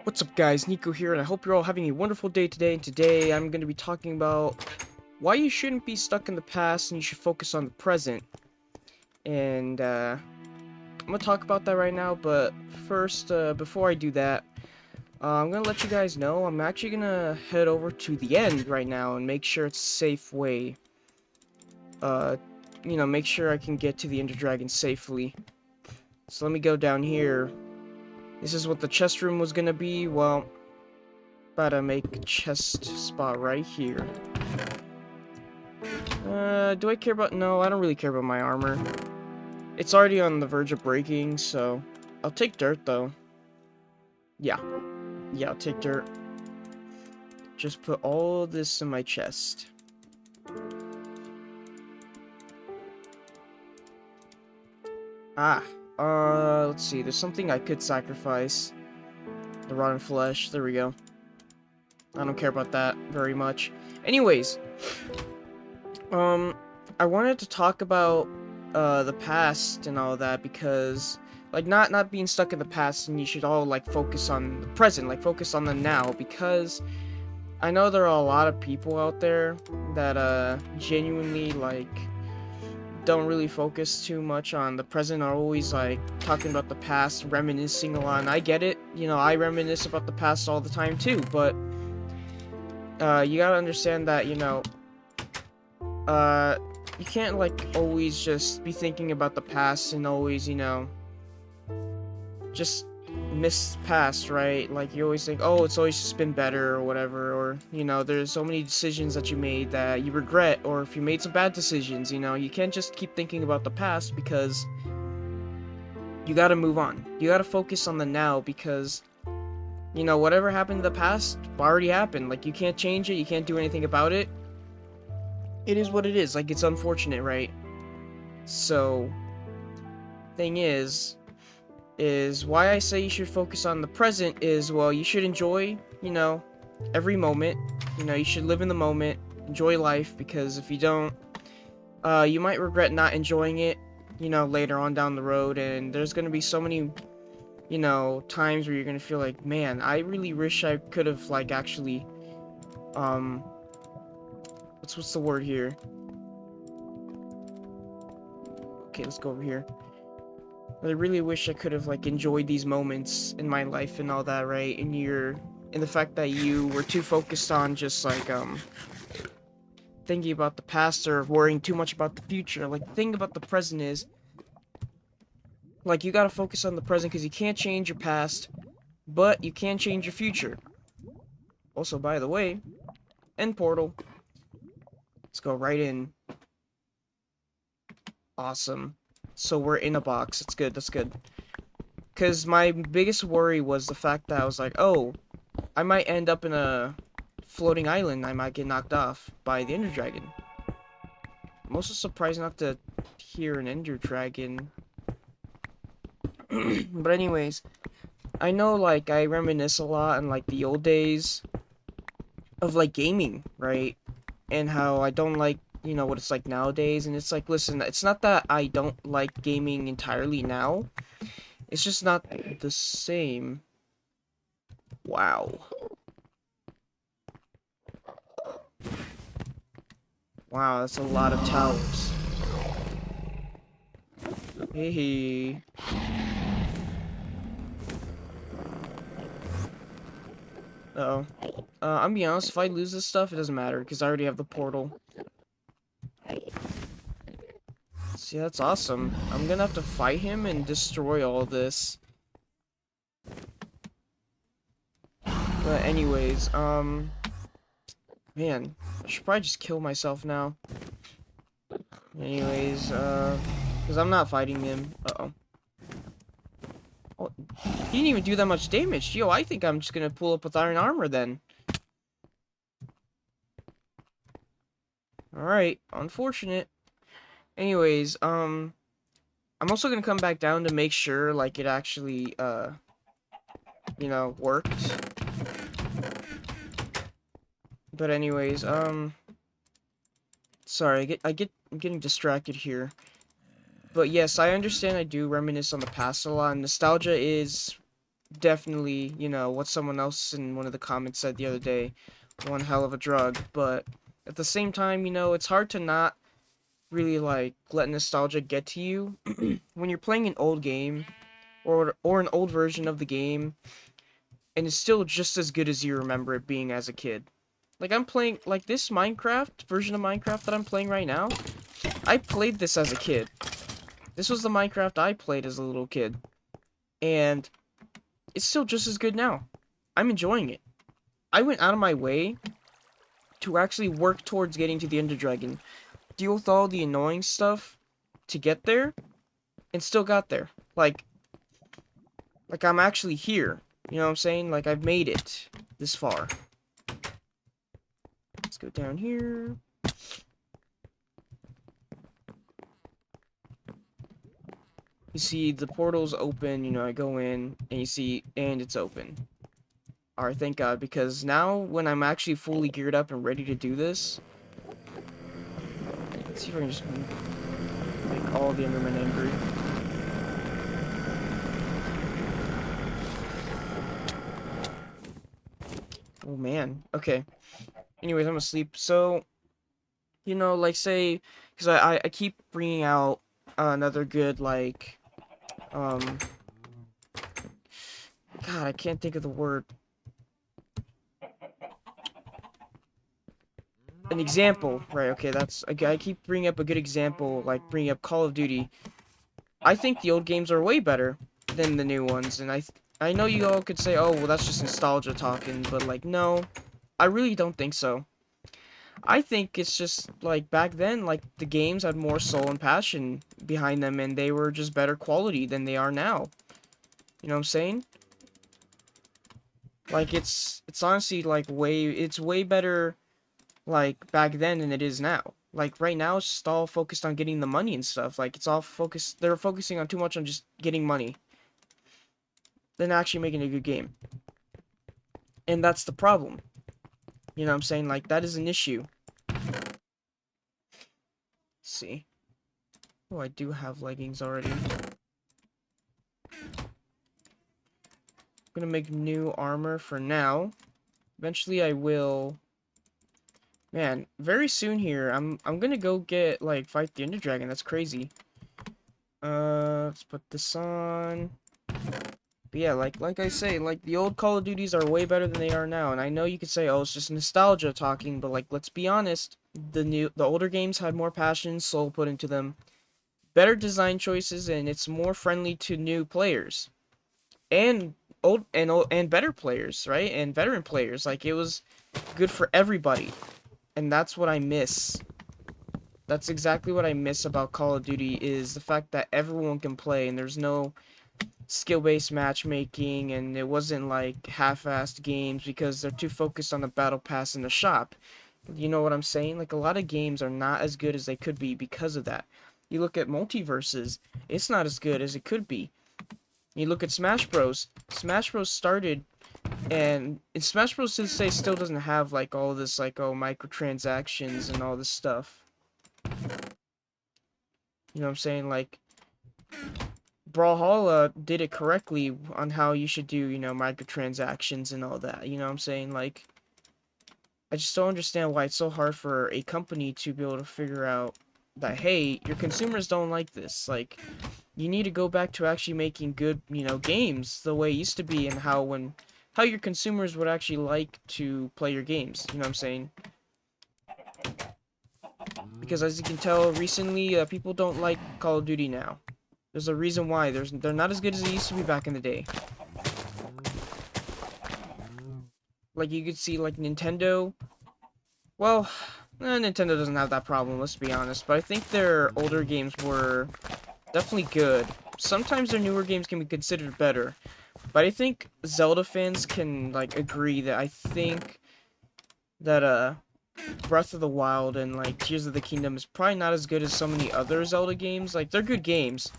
What's up guys, Nico here, and I hope you're all having a wonderful day today, and today I'm going to be talking about why you shouldn't be stuck in the past and you should focus on the present. And, I'm going to talk about that right now, but first, before I do that, I'm going to let you guys know I'm actually going to head over to the end right now and make sure it's a safe way. Uh, make sure I can get to the Ender Dragon safely. So let me go down here. This is what the chest room was going to be. Well, about to make a chest spot right here. Do I care about... No, I don't really care about my armor. It's already on the verge of breaking, so... I'll take dirt, though. Yeah. Yeah, I'll take dirt. Just put all this in my chest. Ah. Let's see. There's something I could sacrifice. The rotten flesh. There we go. I don't care about that very much. Anyways. I wanted to talk about the past and all that because like not being stuck in the past, and you should all like focus on the present, like focus on the now, because I know there are a lot of people out there that genuinely like don't really focus too much on the present, are always like talking about the past, reminiscing a lot. And I get it, I reminisce about the past all the time too, but you gotta understand that, you can't, like, always just be thinking about the past and always, just miss past, right? Like, you always think, oh, it's always just been better or whatever, or, there's so many decisions that you made that you regret, or if you made some bad decisions, you can't just keep thinking about the past because you gotta move on. You gotta focus on the now because, whatever happened in the past already happened. Like, you can't change it, you can't do anything about it. It is what it is. Like, it's unfortunate, right? So, thing is why I say you should focus on the present is, well, you should enjoy, every moment. You should live in the moment, enjoy life, because if you don't, you might regret not enjoying it, later on down the road, and there's gonna be so many, times where you're gonna feel like, man, I really wish I could have, like, actually, what's the word here? Okay, let's go over here. I really wish I could have, like, enjoyed these moments in my life and all that, right? And the fact that you were too focused on just, like, thinking about the past or worrying too much about the future. Like, the thing about the present is, like, you gotta focus on the present because you can't change your past, but you can change your future. Also, by the way, end portal. Let's go right in. Awesome. So we're in a box. That's good, that's good. Because my biggest worry was the fact that I was like, oh, I might end up in a floating island. I might get knocked off by the Ender Dragon. I'm also surprised not to hear an Ender Dragon. But anyways, I know, like, I reminisce a lot in, like, the old days of, like, gaming, right? And how I don't like, what it's like nowadays. And it's like, listen, it's not that I don't like gaming entirely now. It's just not the same. Wow. Wow, that's a lot of towers. Hey. Uh-oh. I'm being honest, if I lose this stuff, it doesn't matter, because I already have the portal. See, that's awesome. I'm gonna have to fight him and destroy all this. But anyways, man, I should probably just kill myself now. Anyways, because I'm not fighting him. Uh-oh. Oh, he didn't even do that much damage. Yo, I think I'm just gonna pull up with iron armor then. Alright, unfortunate. Anyways, I'm also gonna come back down to make sure, like, it actually, worked. But anyways, sorry, I'm getting distracted here. But yes, I understand I do reminisce on the past a lot, and nostalgia is definitely, what someone else in one of the comments said the other day, one hell of a drug, but at the same time, it's hard to not really like let nostalgia get to you when you're playing an old game or an old version of the game and it's still just as good as you remember it being as a kid. Like I'm playing like this Minecraft version of Minecraft that I'm playing right now. I played this as a kid. This was the Minecraft I played as a little kid. And it's still just as good now. I'm enjoying it. I went out of my way to actually work towards getting to the Ender Dragon, deal with all the annoying stuff to get there, and still got there. Like I'm actually here. You know what I'm saying? Like I've made it this far. Let's go down here. You see the portal's open, I go in and you see and it's open. Alright, thank God, because now when I'm actually fully geared up and ready to do this, let's see if I can just make all the Endermen angry. Oh man, okay. Anyways, I'm asleep. So, like say, because I keep bringing out another good, like, God, I can't think of the word. An example, right? Okay, I keep bringing up a good example, like bringing up Call of Duty. I think the old games are way better than the new ones, and I know you all could say, oh, well, that's just nostalgia talking, but like, no, I really don't think so. I think it's just like back then, like the games had more soul and passion behind them, and they were just better quality than they are now. You know what I'm saying? Like it's honestly like it's way better like back then than it is now. Like right now it's just all focused on getting the money and stuff. Like it's all focused they're focusing on too much on just getting money than actually making a good game. And that's the problem. You know what I'm saying? Like that is an issue. Let's see. Oh, I do have leggings already. I'm gonna make new armor for now. Eventually I will. Man, very soon here, I'm gonna go get like fight the Ender Dragon. That's crazy. Let's put this on. But yeah, like I say, like the old Call of Duties are way better than they are now. And I know you could say, oh, it's just nostalgia talking, but like let's be honest, the older games had more passion and soul put into them, better design choices, and it's more friendly to new players and old and better players, right? And veteran players. Like it was good for everybody. And that's what I miss. That's exactly what I miss about Call of Duty is the fact that everyone can play and there's no skill-based matchmaking and it wasn't like half-assed games because they're too focused on the battle pass in the shop. You know what I'm saying? Like a lot of games are not as good as they could be because of that. You look at Multiverses, it's not as good as it could be. You look at Smash Bros. Smash Bros started and Smash Bros to this day still doesn't have like all this like microtransactions and all this stuff. You know what I'm saying? Like Brawlhalla did it correctly on how you should do, microtransactions and all that. You know what I'm saying? Like I just don't understand why it's so hard for a company to be able to figure out that hey, your consumers don't like this. Like you need to go back to actually making good, games the way it used to be and how your consumers would actually like to play your games. You know what I'm saying? Because as you can tell, recently people don't like Call of Duty now. There's a reason why. They're not as good as they used to be back in the day. Like you could see, like Nintendo. Well, Nintendo doesn't have that problem. Let's be honest. But I think their older games were definitely good. Sometimes their newer games can be considered better. But I think Zelda fans can like agree that I think that Breath of the Wild and like Tears of the Kingdom is probably not as good as so many other Zelda games. Like they're good games.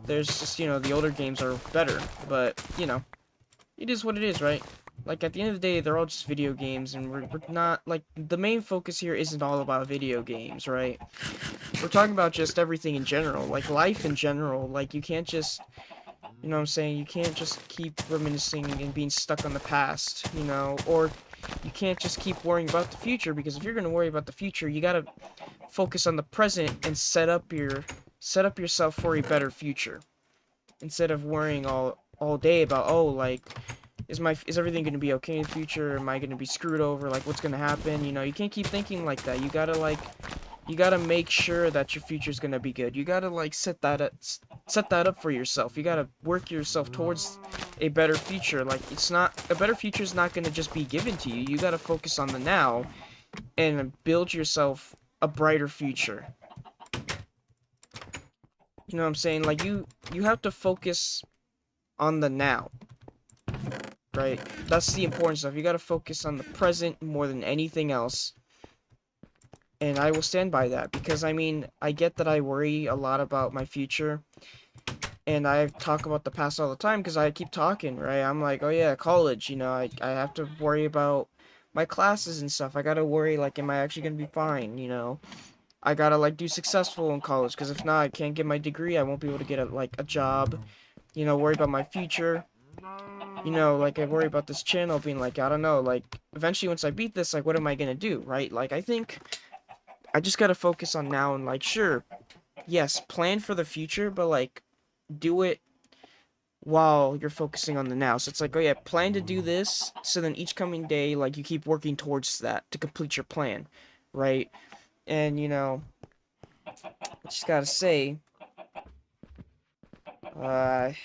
There's just, the older games are better, but, it is what it is, right? Like, at the end of the day, they're all just video games, and we're not, like, the main focus here isn't all about video games, right? We're talking about just everything in general, like, life in general. Like, you can't just You know what I'm saying? You can't just keep reminiscing and being stuck on the past, you know, or you can't just keep worrying about the future, because if you're going to worry about the future, you got to focus on the present and set up yourself for a better future, instead of worrying all day about, oh, like, is everything going to be okay in the future? Am I going to be screwed over? Like, what's going to happen? You know, you can't keep thinking like that. You gotta make sure that your future's gonna be good. You gotta, like, set that up for yourself. You gotta work yourself towards a better future. Like, a better future is not gonna just be given to you. You gotta focus on the now and build yourself a brighter future. You know what I'm saying? Like, you have to focus on the now, right? That's the important stuff. You gotta focus on the present more than anything else. And I will stand by that, because, I mean, I get that I worry a lot about my future, and I talk about the past all the time because I keep talking, right? I'm like, oh yeah, college, you know, I have to worry about my classes and stuff. I gotta worry, like, am I actually gonna be fine, you know? I gotta, like, do successful in college, because if not, I can't get my degree. I won't be able to get, a job, you know, worry about my future. You know, like, I worry about this channel being, like, I don't know, like, eventually once I beat this, like, what am I gonna do, right? Like, I think I just gotta focus on now and, like, sure, yes, plan for the future, but, like, do it while you're focusing on the now. So it's like, oh yeah, plan to do this, so then each coming day, like, you keep working towards that to complete your plan, right? And, you know, I just gotta say, I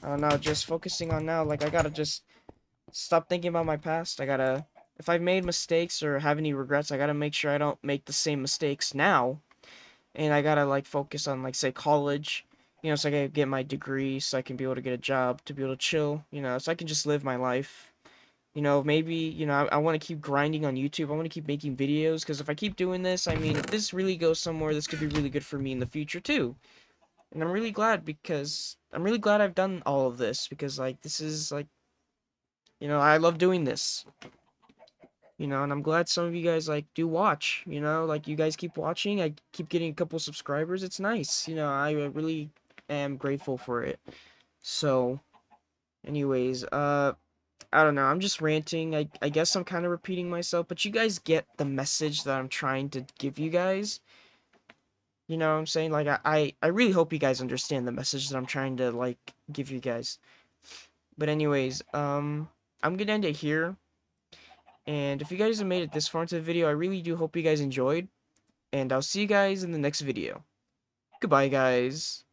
don't know, just focusing on now, like, I gotta just stop thinking about my past. I gotta, if I've made mistakes or have any regrets, I gotta make sure I don't make the same mistakes now. And I gotta, like, focus on, like, say, college, you know, so I can get my degree, so I can be able to get a job, to be able to chill, you know, so I can just live my life. You know, maybe, you know, I want to keep grinding on YouTube. I want to keep making videos, because if I keep doing this, I mean, if this really goes somewhere, this could be really good for me in the future, too. And I'm really glad I've done all of this, because, like, this is, like, you know, I love doing this. You know, and I'm glad some of you guys, like, do watch, you know, like, you guys keep watching. I keep getting a couple subscribers. It's nice. You know, I really am grateful for it. So, anyways, I don't know, I'm just ranting. I guess I'm kind of repeating myself, but you guys get the message that I'm trying to give you guys. You know what I'm saying? Like, I really hope you guys understand the message that I'm trying to, like, give you guys. But anyways, I'm gonna end it here. And if you guys have made it this far into the video, I really do hope you guys enjoyed. And I'll see you guys in the next video. Goodbye, guys.